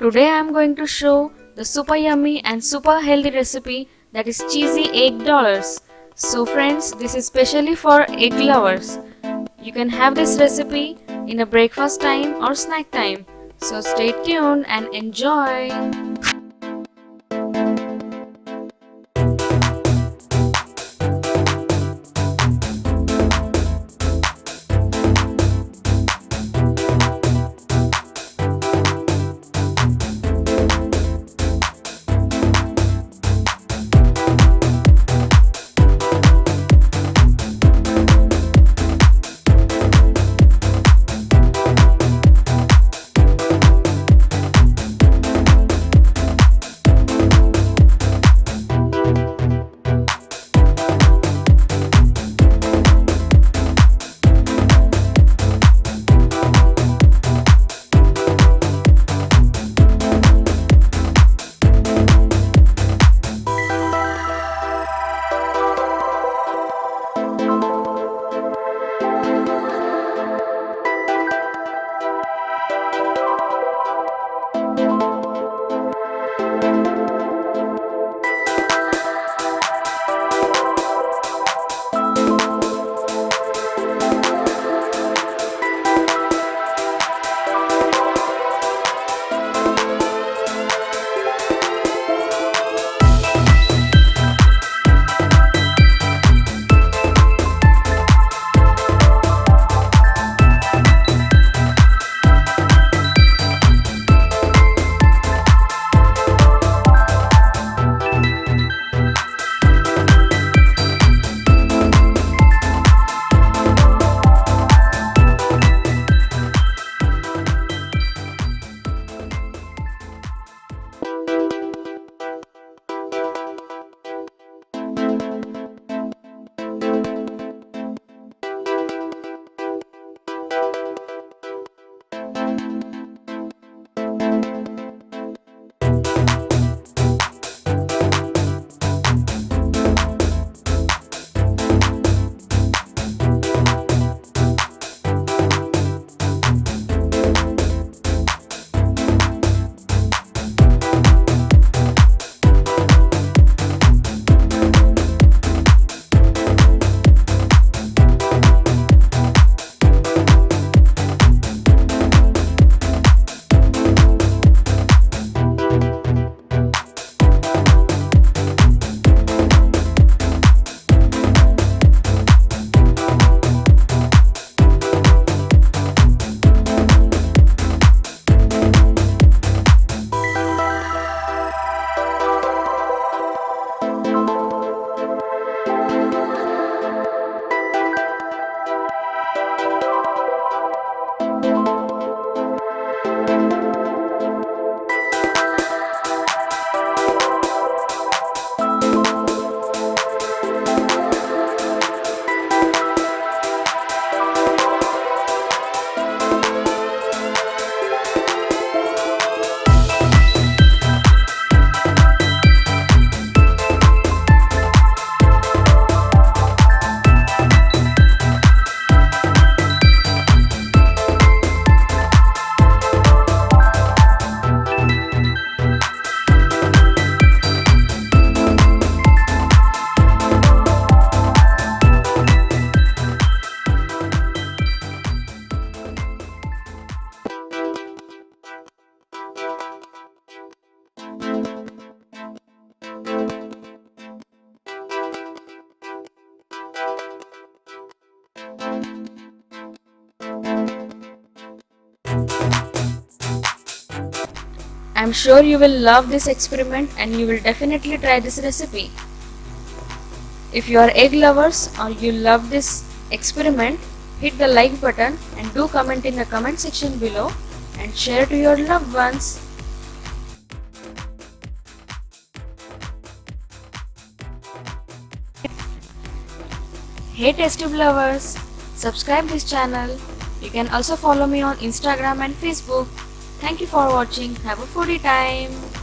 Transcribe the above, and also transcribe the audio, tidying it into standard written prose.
Today I am going to show the super yummy and super healthy recipe that is cheesy egg dollars. So friends, this is specially for egg lovers. You can have this recipe in a breakfast time or snack time. So stay tuned and enjoy. I'm sure you will love this experiment and you will definitely try this recipe. If you are egg lovers or you love this experiment, hit the like button and do comment in the comment section below and share to your loved ones. Hey test tube lovers, subscribe this channel. You can also follow me on Instagram and Facebook. Thank you for watching. Have a foodie time.